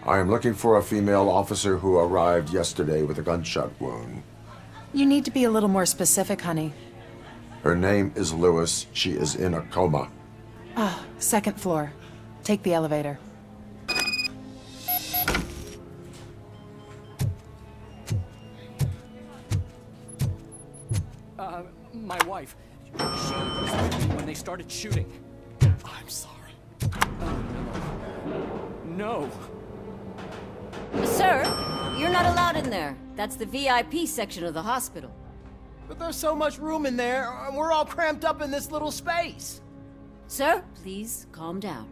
I am looking for a female officer who arrived yesterday with a gunshot wound. You need to be a little more specific, honey. Her name is Lewis. She is in a coma. Ah, second floor. Take the elevator. My wife. She was with me when they started shooting. I'm sorry. No. Sir, you're not allowed in there. That's the VIP section of the hospital. But there's so much room in there, and we're all cramped up in this little space. Sir, please calm down.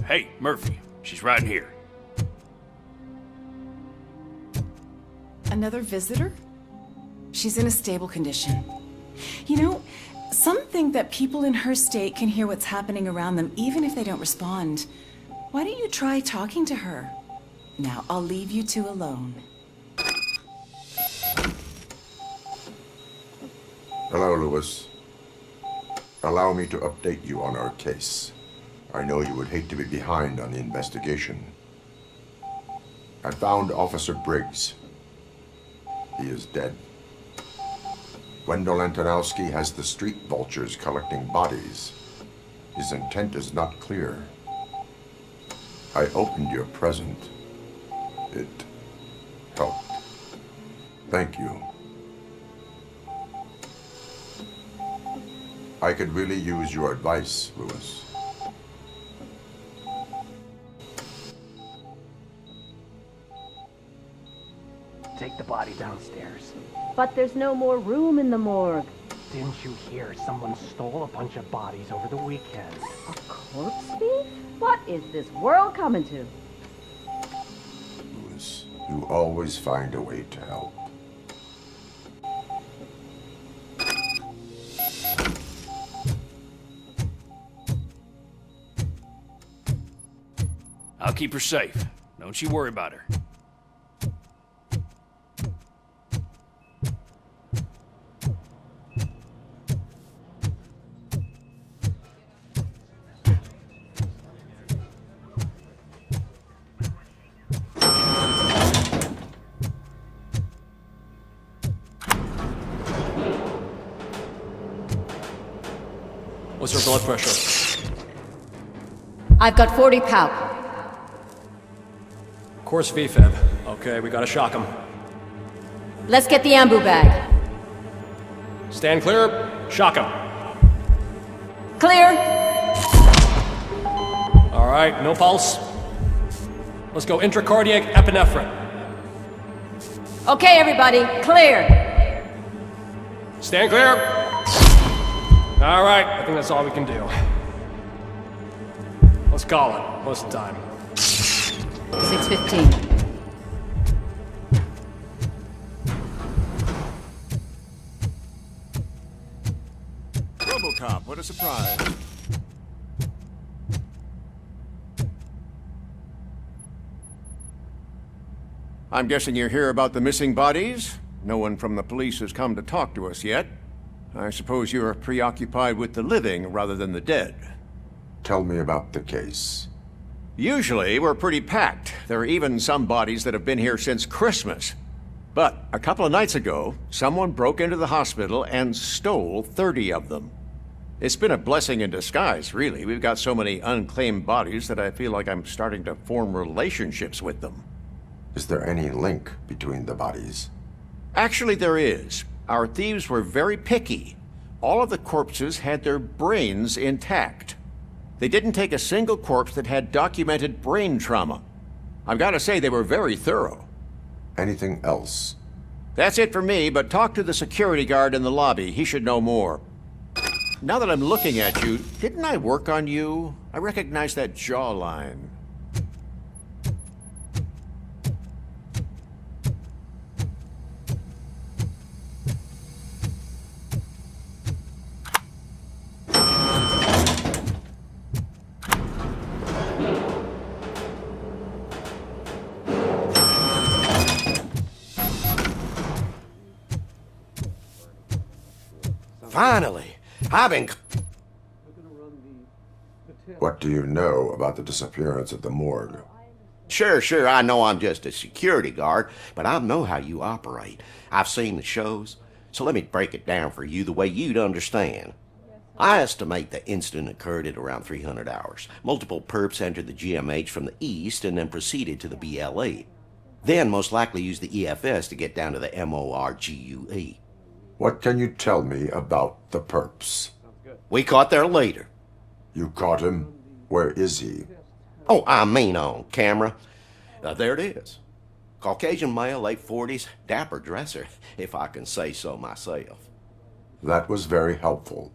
Hey, Murphy. She's right here. Another visitor? She's in a stable condition. You know, some think that people in her state can hear what's happening around them even if they don't respond. Why don't you try talking to her? Now, I'll leave you two alone. Hello, Lewis. Allow me to update you on our case. I know you would hate to be behind on the investigation. I found Officer Briggs. He is dead. Wendell Antonowski has the street vultures collecting bodies. His intent is not clear. I opened your present. It helped. Thank you. I could really use your advice, Lewis. Take the body downstairs. But there's no more room in the morgue. Didn't you hear someone stole a bunch of bodies over the weekend? A corpse thief? What is this world coming to? Lewis, you always find a way to help. I'll keep her safe. Don't you worry about her. What's her blood pressure? I've got 40 palp. Course VFib. Okay, we gotta shock him. Let's get the ambu bag. Stand clear. Shock him. Clear. All right, no pulse. Let's go intracardiac epinephrine. Okay, everybody, clear. Stand clear. All right, I think that's all we can do. Let's call it. What's the time? 6:15. RoboCop, what a surprise. I'm guessing you're here about the missing bodies? No one from the police has come to talk to us yet. I suppose you're preoccupied with the living rather than the dead. Tell me about the case. Usually, we're pretty packed. There are even some bodies that have been here since Christmas. But a couple of nights ago, someone broke into the hospital and stole 30 of them. It's been a blessing in disguise, really. We've got so many unclaimed bodies that I feel like I'm starting to form relationships with them. Is there any link between the bodies? Actually, there is. Our thieves were very picky. All of the corpses had their brains intact. They didn't take a single corpse that had documented brain trauma. I've got to say, they were very thorough. Anything else? That's it for me, but talk to the security guard in the lobby. He should know more. Now that I'm looking at you, didn't I work on you? I recognize that jawline. Finally, I've been... What do you know about the disappearance at the morgue? Sure, I know I'm just a security guard, but I know how you operate. I've seen the shows, so let me break it down for you the way you'd understand. I estimate the incident occurred at around 300 hours. Multiple perps entered the GMH from the east and then proceeded to the BLE. Then most likely used the EFS to get down to the MORGUE. What can you tell me about the perps? We caught their leader. You caught him? Where is he? Oh, I mean on camera. There it is. Caucasian male, late 40s, dapper dresser, if I can say so myself. That was very helpful.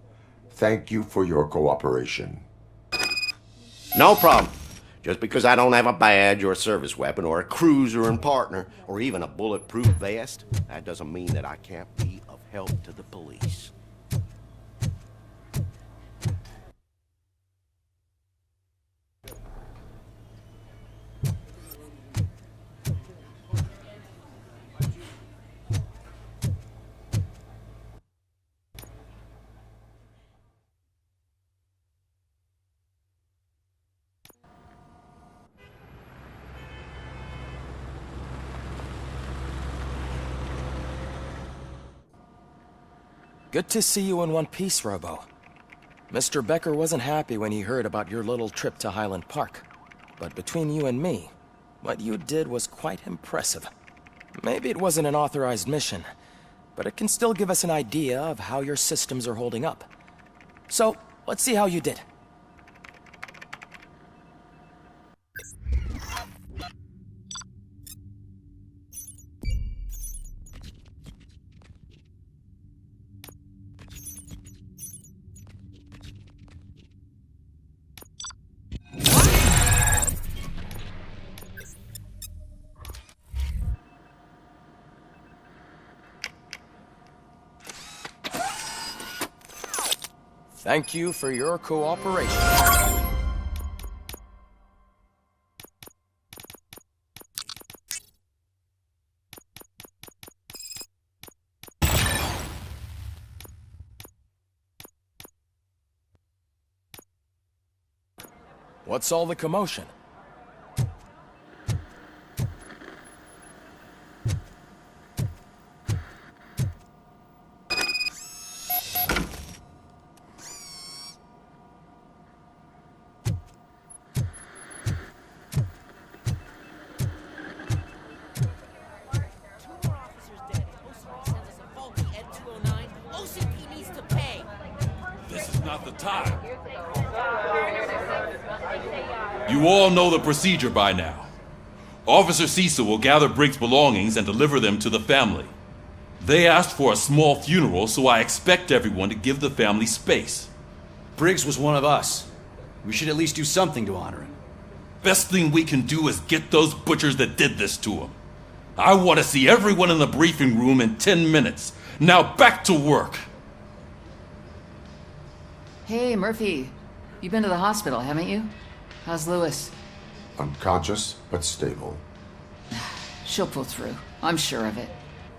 Thank you for your cooperation. No problem. Just because I don't have a badge or a service weapon or a cruiser and partner or even a bulletproof vest, that doesn't mean that I can't be of help to the police. Good to see you in one piece, Robo. Mr. Becker wasn't happy when he heard about your little trip to Highland Park. But between you and me, what you did was quite impressive. Maybe it wasn't an authorized mission, but it can still give us an idea of how your systems are holding up. So, let's see how you did. Thank you for your cooperation. What's all the commotion? You all know the procedure by now. Officer Cecil will gather Briggs' belongings and deliver them to the family. They asked for a small funeral, so I expect everyone to give the family space. Briggs was one of us. We should at least do something to honor him. Best thing we can do is get those butchers that did this to him. I want to see everyone in the briefing room in 10 minutes. Now back to work. Hey, Murphy. You've been to the hospital, haven't you? How's Lewis? Unconscious, but stable. She'll pull through. I'm sure of it.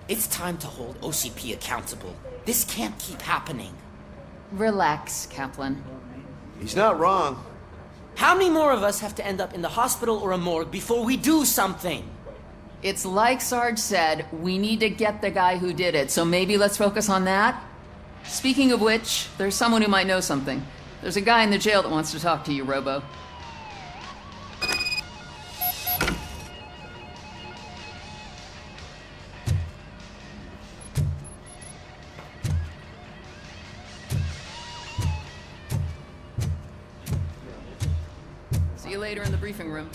It's time to hold OCP accountable. This can't keep happening. Relax, Kaplan. He's not wrong. How many more of us have to end up in the hospital or a morgue before we do something? It's like Sarge said, we need to get the guy who did it, so maybe let's focus on that? Speaking of which, there's someone who might know something. There's a guy in the jail that wants to talk to you, Robo. you later in the briefing room.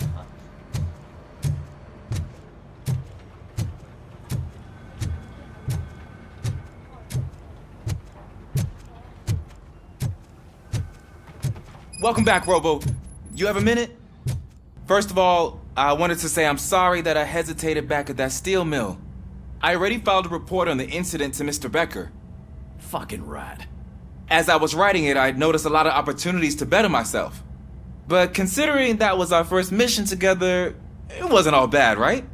Welcome back, Robo. You have a minute? First of all, I wanted to say I'm sorry that I hesitated back at that steel mill. I already filed a report on the incident to Mr. Becker. Fucking right. As I was writing it, I'd noticed a lot of opportunities to better myself. But considering that was our first mission together, it wasn't all bad, right?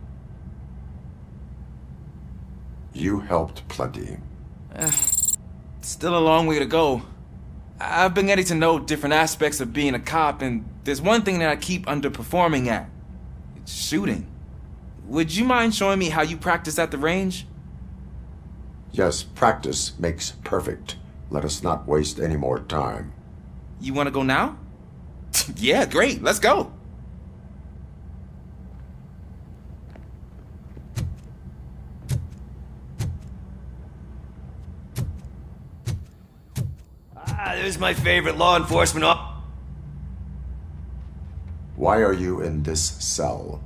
You helped plenty. Still a long way to go. I've been getting to know different aspects of being a cop, and there's one thing that I keep underperforming at. It's shooting. Would you mind showing me how you practice at the range? Yes, practice makes perfect. Let us not waste any more time. You want to go now? Yeah, great. Let's go. There's my favorite law enforcement Why are you in this cell?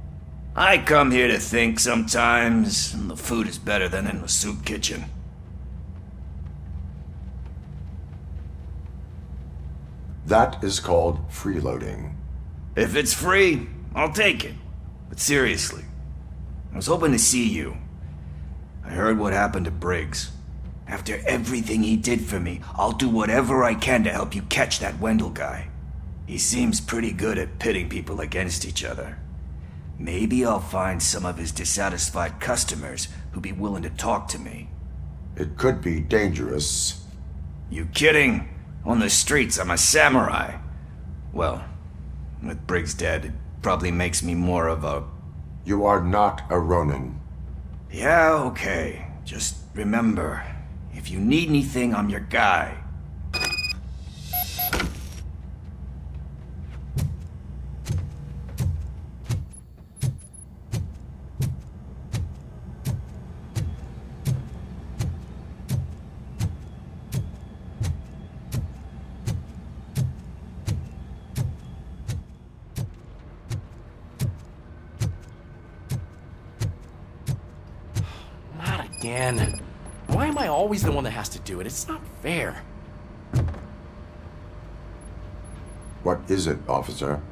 I come here to think sometimes, and the food is better than in the soup kitchen. That is called freeloading. If it's free, I'll take it. But seriously, I was hoping to see you. I heard what happened to Briggs. After everything he did for me, I'll do whatever I can to help you catch that Wendell guy. He seems pretty good at pitting people against each other. Maybe I'll find some of his dissatisfied customers who'd be willing to talk to me. It could be dangerous. You kidding? On the streets, I'm a samurai. Well, with Briggs dead, it probably makes me more of a... You are not a Ronin. Yeah, okay. Just remember, if you need anything, I'm your guy. Not again. Why am I always the one that has to do it? It's not fair. What is it, officer?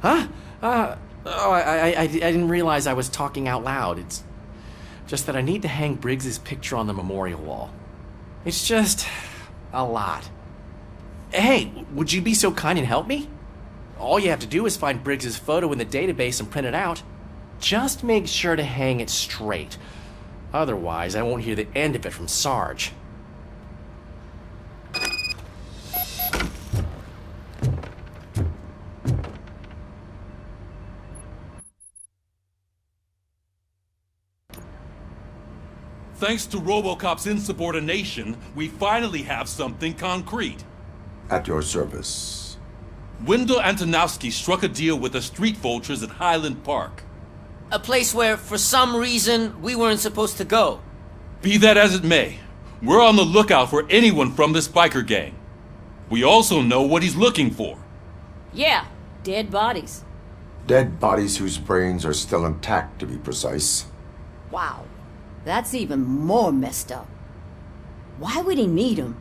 Huh? I didn't realize I was talking out loud. It's just that I need to hang Briggs's picture on the memorial wall. It's just a lot. Hey, would you be so kind and help me? All you have to do is find Briggs's photo in the database and print it out. Just make sure to hang it straight. Otherwise, I won't hear the end of it from Sarge. Thanks to RoboCop's insubordination, we finally have something concrete. At your service. Wendell Antonowski struck a deal with the street vultures at Highland Park. A place where, for some reason, we weren't supposed to go. Be that as it may, we're on the lookout for anyone from this biker gang. We also know what he's looking for. Yeah, dead bodies. Dead bodies whose brains are still intact, to be precise. Wow, that's even more messed up. Why would he need them?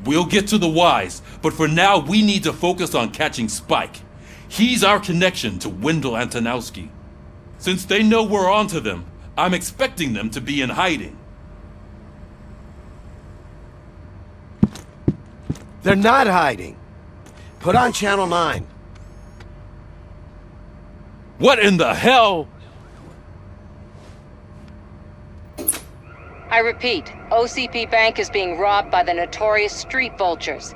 We'll get to the whys, but for now we need to focus on catching Spike. He's our connection to Wendell Antonowski. Since they know we're onto them, I'm expecting them to be in hiding. They're not hiding. Put on Channel 9. What in the hell? I repeat, OCP Bank is being robbed by the notorious street vultures.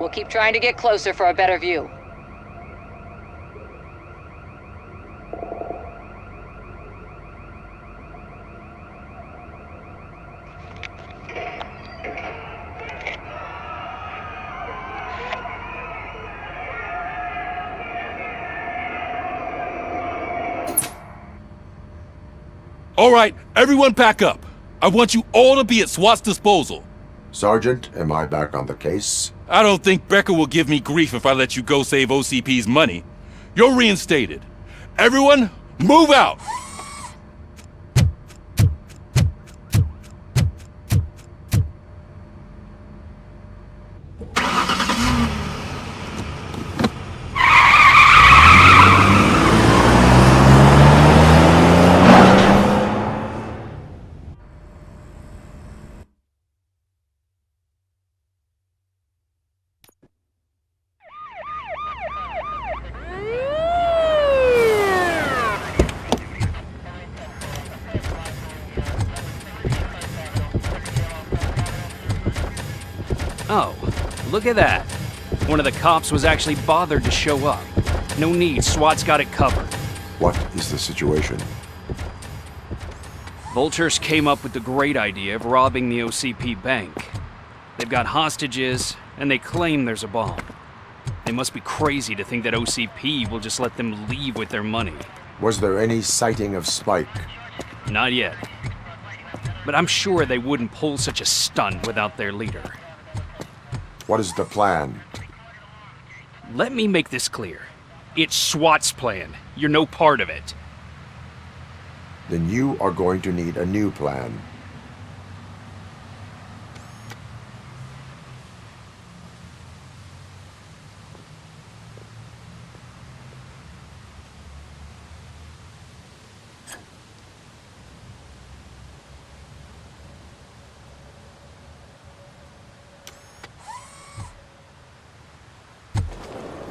We'll keep trying to get closer for a better view. All right, everyone pack up. I want you all to be at SWAT's disposal. Sergeant, am I back on the case? I don't think Becker will give me grief if I let you go save OCP's money. You're reinstated. Everyone, move out! Oh, look at that. One of the cops was actually bothered to show up. No need, SWAT's got it covered. What is the situation? Vultures came up with the great idea of robbing the OCP bank. They've got hostages, and they claim there's a bomb. They must be crazy to think that OCP will just let them leave with their money. Was there any sighting of Spike? Not yet. But I'm sure they wouldn't pull such a stunt without their leader. What is the plan? Let me make this clear. It's SWAT's plan. You're no part of it. Then you are going to need a new plan.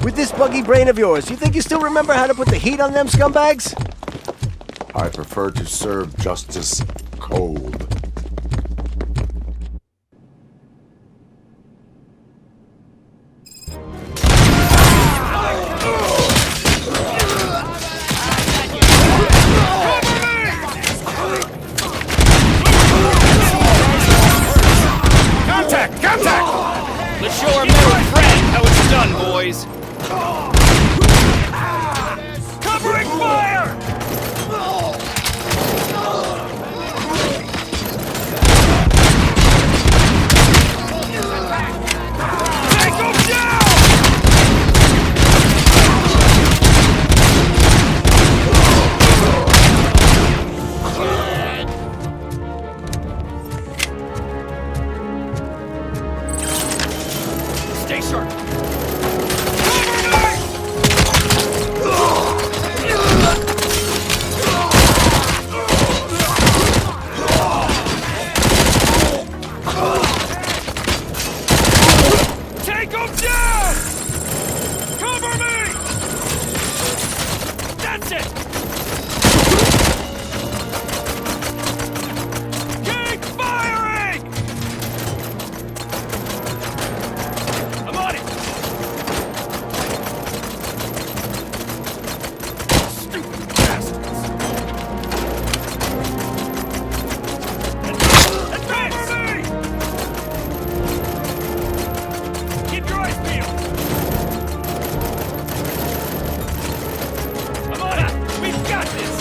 With this buggy brain of yours, you think you still remember how to put the heat on them scumbags? I prefer to serve justice cold. Contact! Contact! Let's show our metal friend how it's done, boys. Covering fire! Take him down! Stay sharp. Take him down! Cover me! That's it! Keep firing! I'm on it! Stupid bastards! Advance! Keep your eyes peeled! I'm on it! We've got this!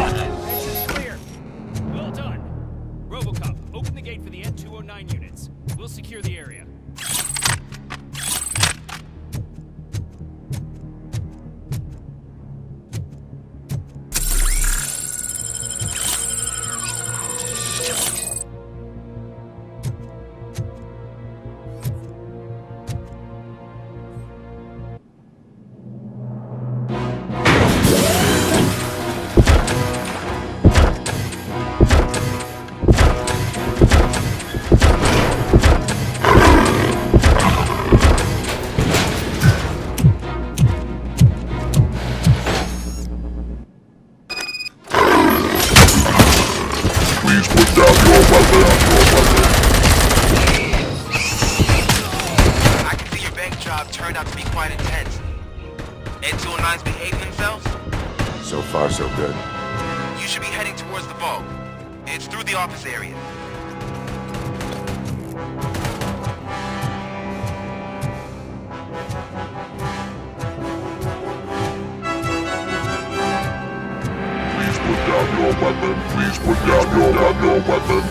Entrance clear. Well done. RoboCop, open the gate for the N209 units. We'll secure the area. Please put down your weapon! I can see your bank job turned out to be quite intense. N209's behaving themselves? So far, so good. You should be heading towards the vault. It's through the office area. Please put down your weapon! Please put down your weapon!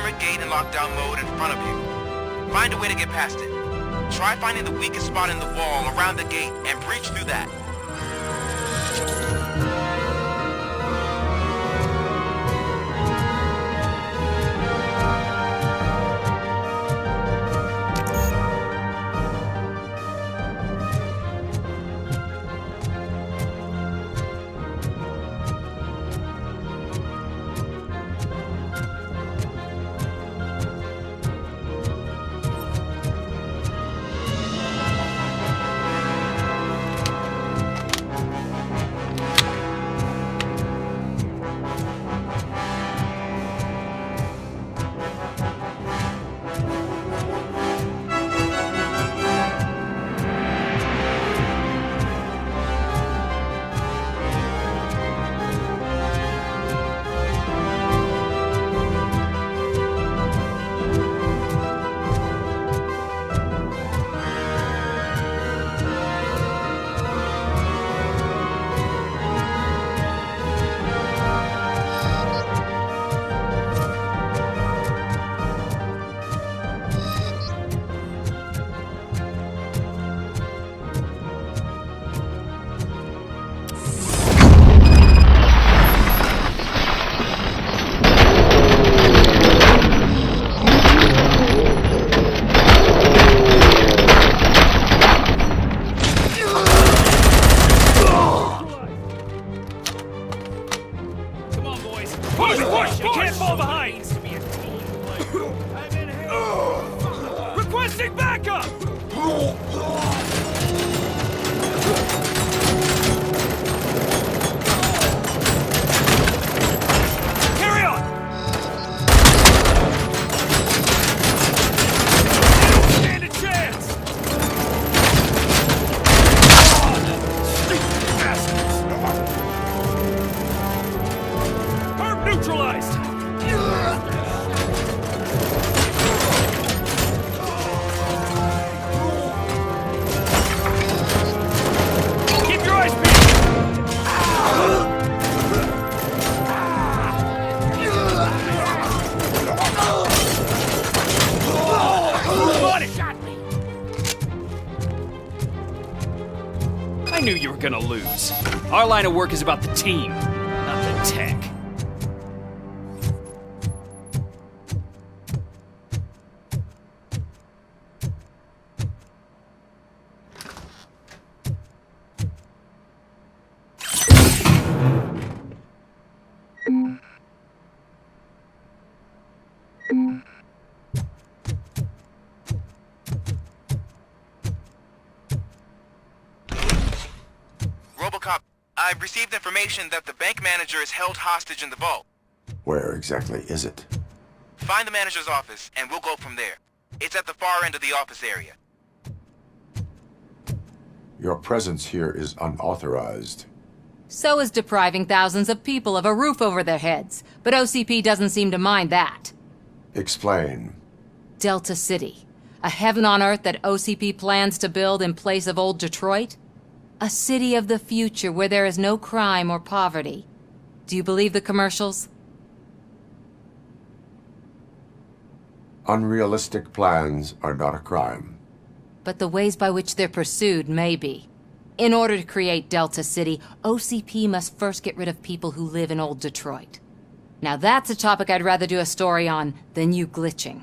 armored gate in lockdown mode in front of you. Find a way to get past it. Try finding the weakest spot in the wall around the gate and breach through that. I knew you were gonna lose. Our line of work is about the team, not the tech. RoboCop, I've received information that the bank manager is held hostage in the vault. Where exactly is it? Find the manager's office, and we'll go from there. It's at the far end of the office area. Your presence here is unauthorized. So is depriving thousands of people of a roof over their heads. But OCP doesn't seem to mind that. Explain. Delta City. A heaven on earth that OCP plans to build in place of old Detroit? A city of the future where there is no crime or poverty. Do you believe the commercials? Unrealistic plans are not a crime. But the ways by which they're pursued may be. In order to create Delta City, OCP must first get rid of people who live in old Detroit. Now that's a topic I'd rather do a story on than you glitching.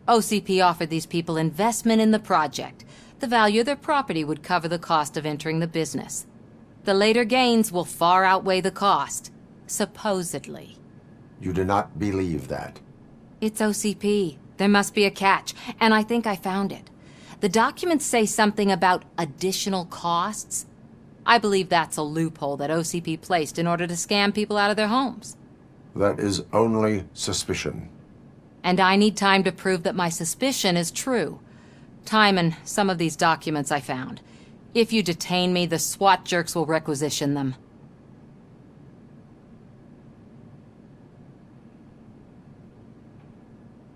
OCP offered these people investment in the project. The value of their property would cover the cost of entering the business. The later gains will far outweigh the cost, supposedly. You do not believe that. It's OCP. There must be a catch, and I think I found it. The documents say something about additional costs. I believe that's a loophole that OCP placed in order to scam people out of their homes. That is only suspicion. And I need time to prove that my suspicion is true. Time and some of these documents I found. If you detain me, the SWAT jerks will requisition them.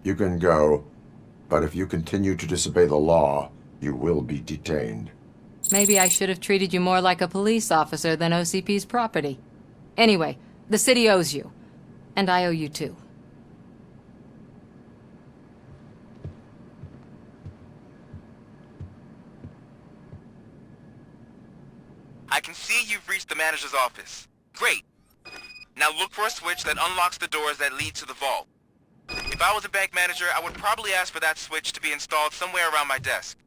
You can go, but if you continue to disobey the law, you will be detained. Maybe I should have treated you more like a police officer than OCP's property. Anyway, the city owes you. And I owe you too. you've reached the manager's office. Great. Now look for a switch that unlocks the doors that lead to the vault. If I was a bank manager, I would probably ask for that switch to be installed somewhere around my desk.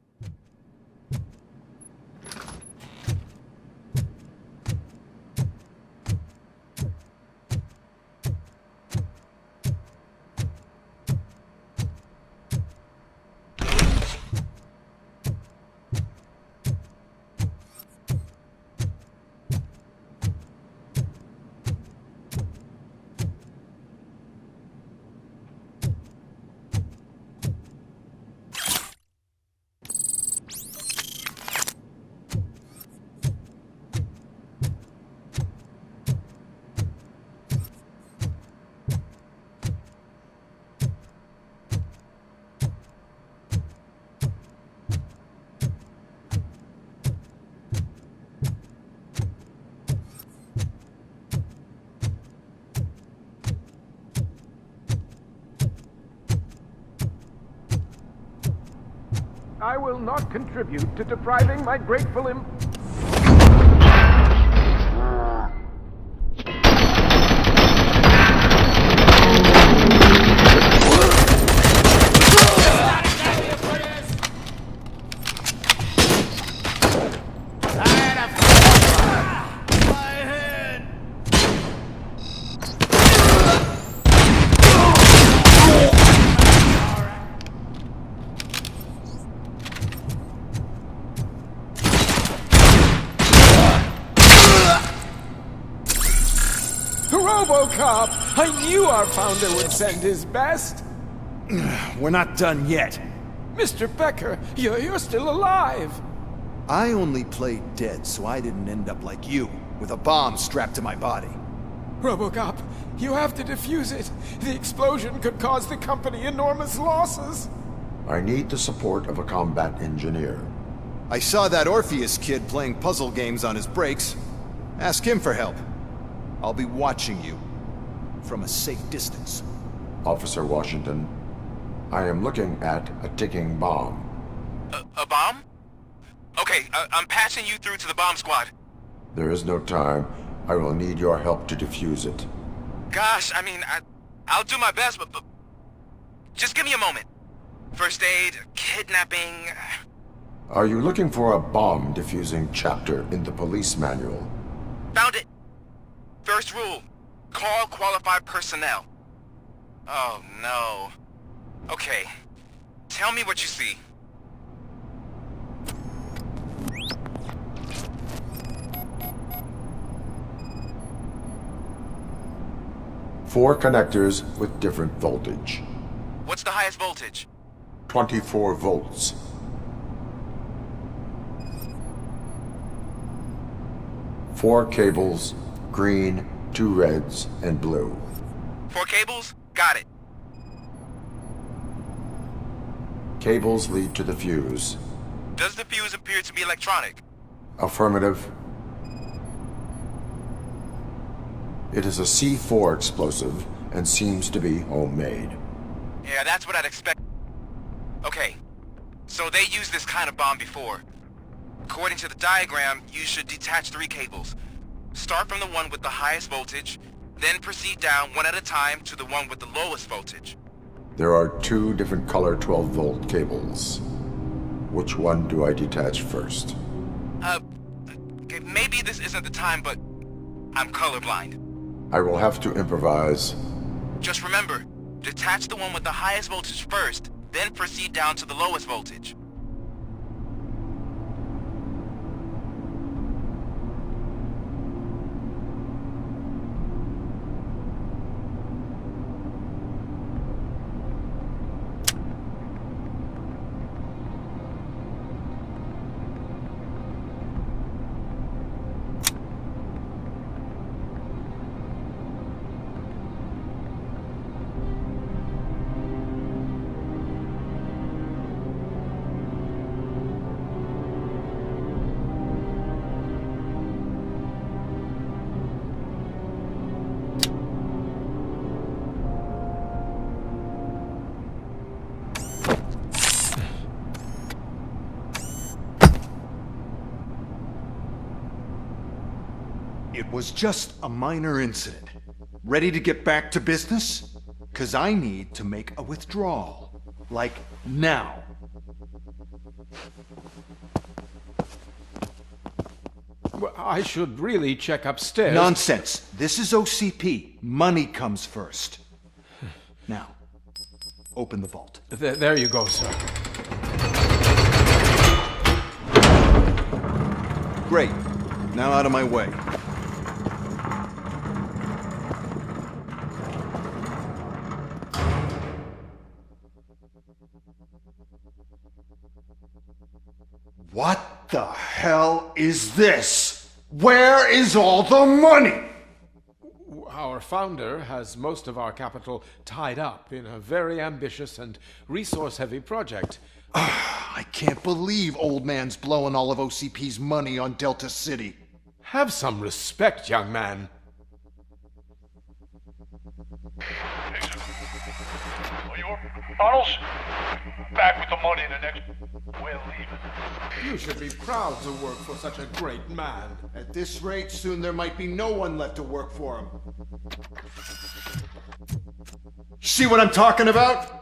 I will not contribute to depriving my grateful RoboCop! I knew our founder would send his best! We're not done yet. Mr. Becker, you're still alive! I only played dead so I didn't end up like you, with a bomb strapped to my body. RoboCop, you have to defuse it. The explosion could cause the company enormous losses. I need the support of a combat engineer. I saw that Orpheus kid playing puzzle games on his breaks. Ask him for help. I'll be watching you from a safe distance. Officer Washington, I am looking at a ticking bomb. A bomb? Okay, I'm patching you through to the bomb squad. There is no time. I will need your help to defuse it. Gosh, I mean, I'll do my best, but just give me a moment. First aid, kidnapping... Are you looking for a bomb defusing chapter in the police manual? Found it! First rule, call qualified personnel. Oh no. Okay, tell me what you see. Four connectors with different voltage. What's the highest voltage? 24 volts. Four cables, green, 2 reds, and blue. 4 cables? Got it. Cables lead to the fuse. Does the fuse appear to be electronic? Affirmative. It is a C4 explosive and seems to be homemade. Yeah, that's what I'd expect. Okay, so they used this kind of bomb before. According to the diagram, you should detach 3 cables. Start from the one with the highest voltage, then proceed down one at a time to the one with the lowest voltage. There are 2 different color 12-volt cables. Which one do I detach first? Okay, maybe this isn't the time, but I'm colorblind. I will have to improvise. Just remember, detach the one with the highest voltage first, then proceed down to the lowest voltage. It was just a minor incident. Ready to get back to business? 'Cause I need to make a withdrawal. Like, now. Well, I should really check upstairs. Nonsense. This is OCP. Money comes first. Now, open the vault. There you go, sir. Great. Now out of my way. What the hell is this? Where is all the money? Our founder has most of our capital tied up in a very ambitious and resource-heavy project. I can't believe old man's blowing all of OCP's money on Delta City. Have some respect, young man. Tunnels? Back with the money in the next... We're leaving. You should be proud to work for such a great man. At this rate, soon there might be no one left to work for him. See what I'm talking about?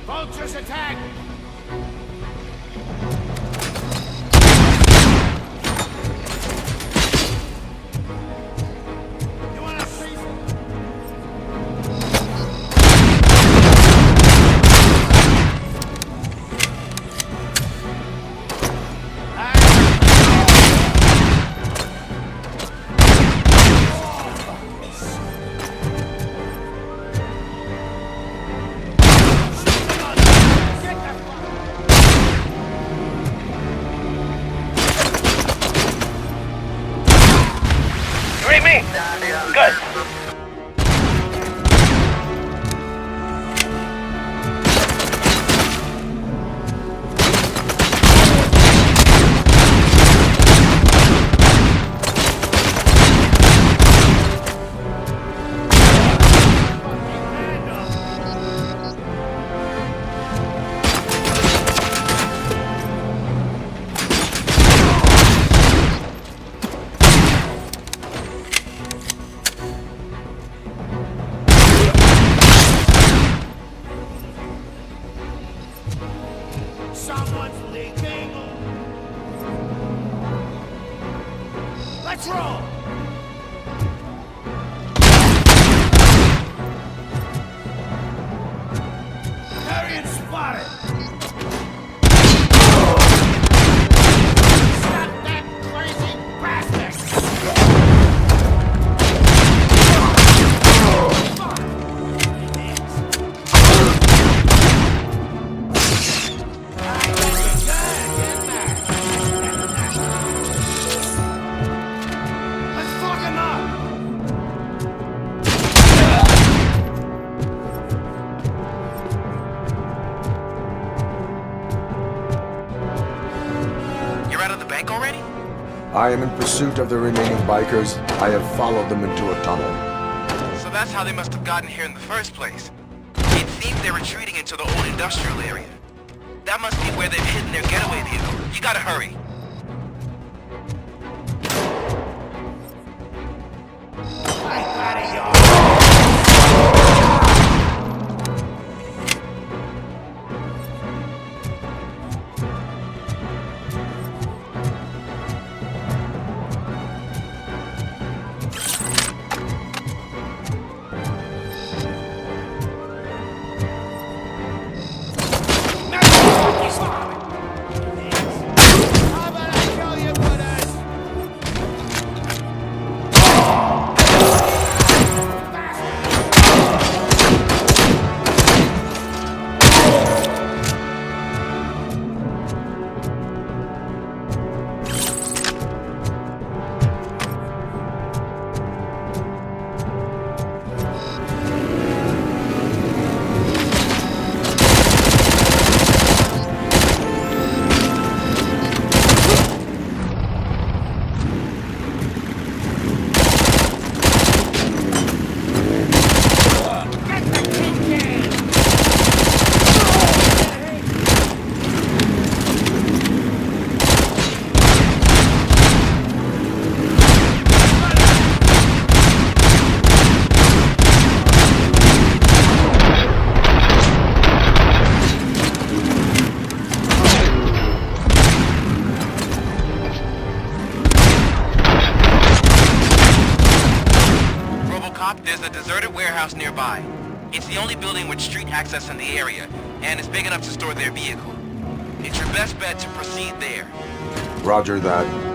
Vultures attack! Good. Someone's leaking. Let's roll. Target spotted. Stop that crazy bastard. I am in pursuit of the remaining bikers. I have followed them into a tunnel. So that's how they must have gotten here in the first place. It seems they're retreating into the old industrial area. That must be where they've hidden their getaway vehicle. You gotta hurry. There's a deserted warehouse nearby. It's the only building with street access in the area, and it's big enough to store their vehicle. It's your best bet to proceed there. Roger that.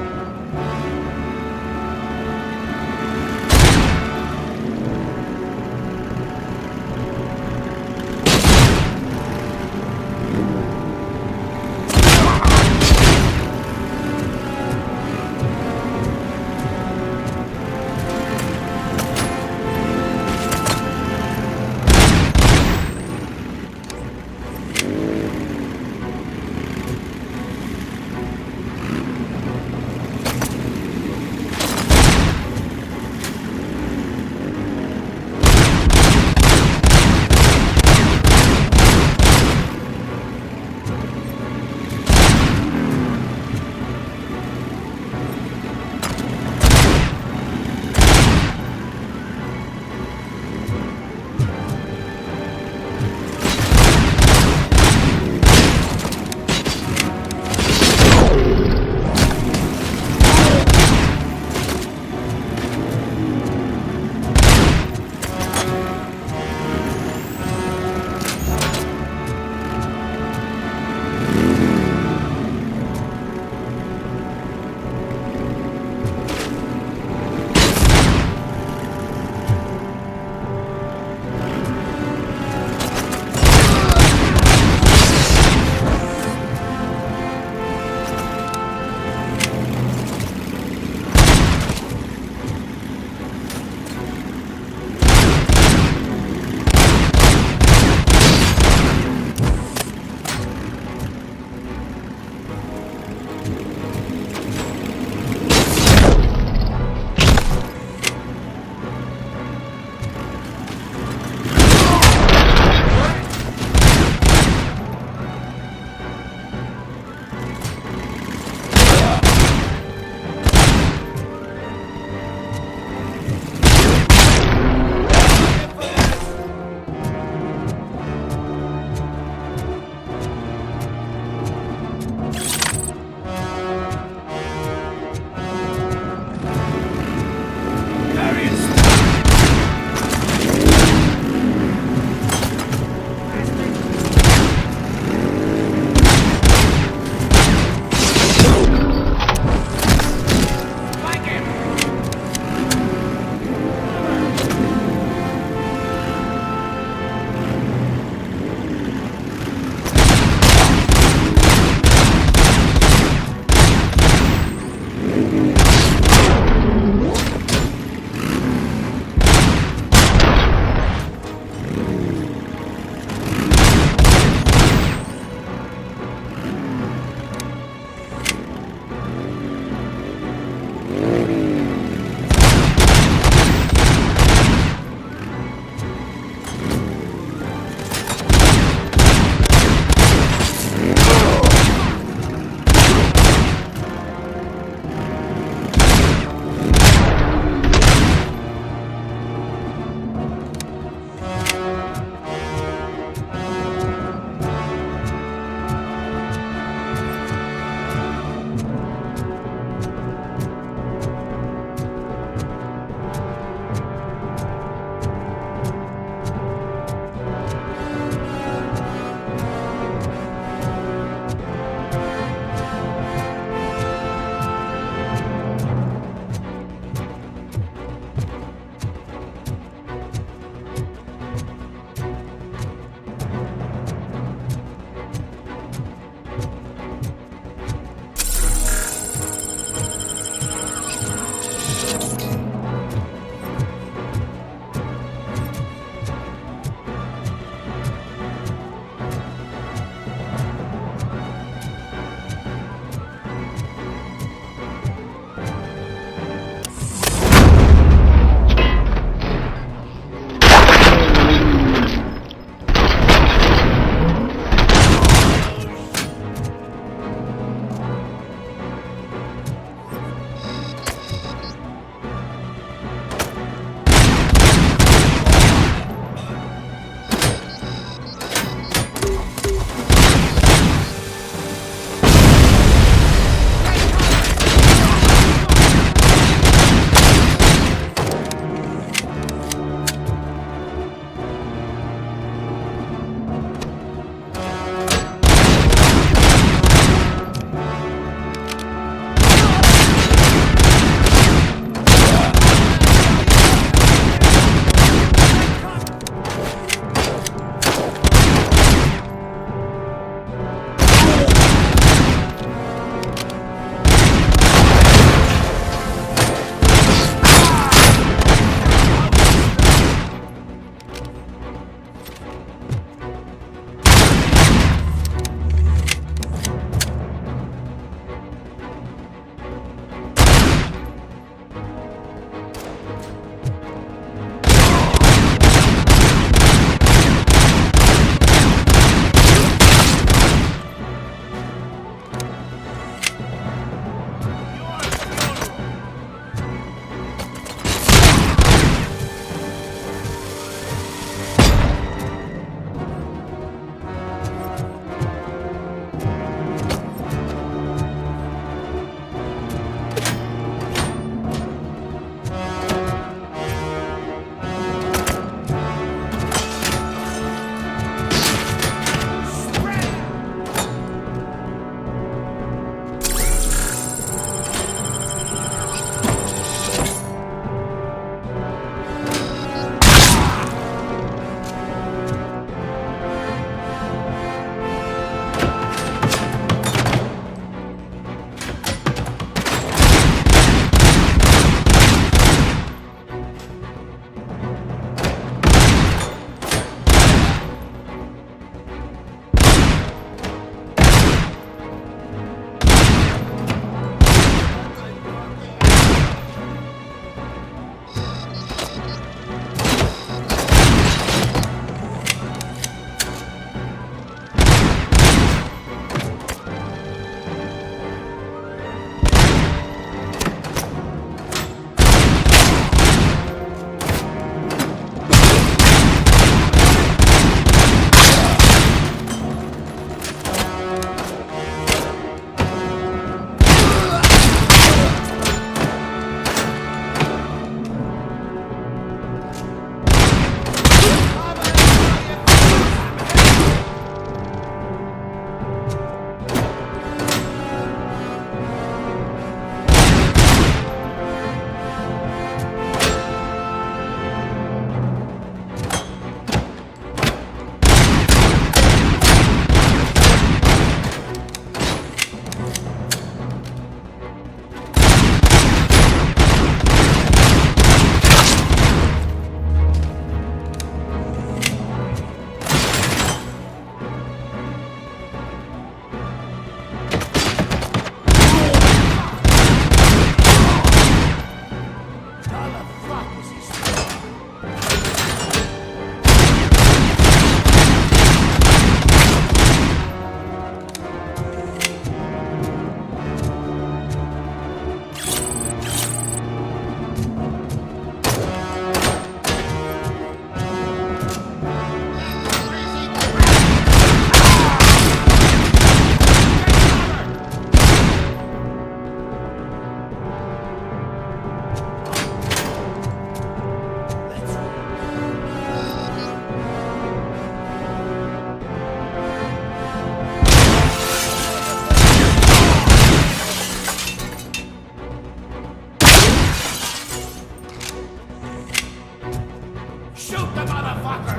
Shoot the motherfucker!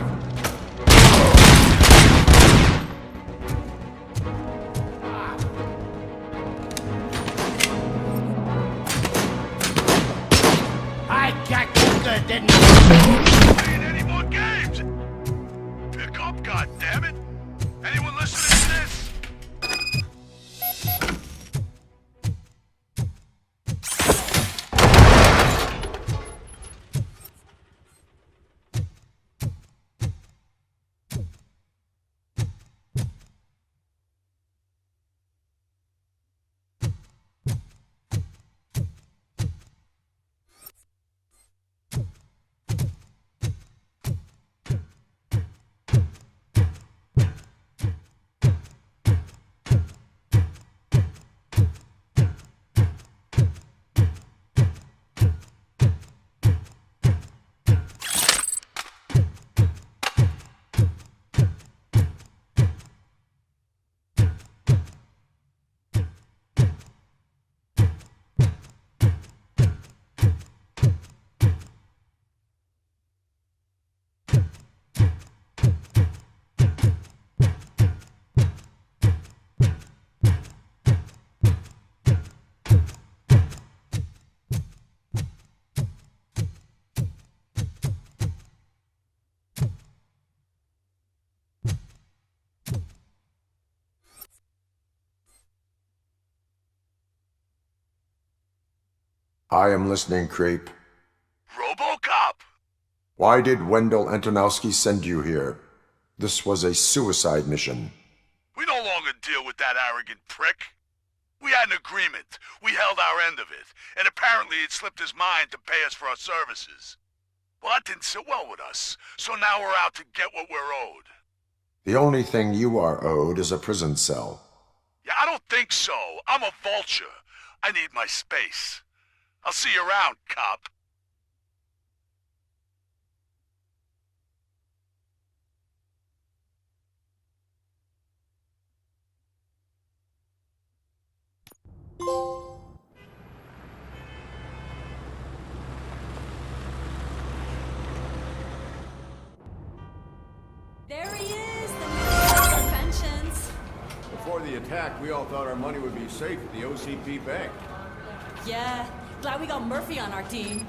I got you good, didn't I? Playing any more games? Pick up, goddammit! Anyone listening to this? I am listening, Creep. RoboCop! Why did Wendell Antonowski send you here? This was a suicide mission. We no longer deal with that arrogant prick. We had an agreement. We held our end of it. And apparently it slipped his mind to pay us for our services. Well, that didn't sit well with us. So now we're out to get what we're owed. The only thing you are owed is a prison cell. Yeah, I don't think so. I'm a vulture. I need my space. I'll see you around, cop. There he is, the Minister of Pensions. Before the attack, we all thought our money would be safe at the OCP bank. Yeah, glad we got Murphy on our team.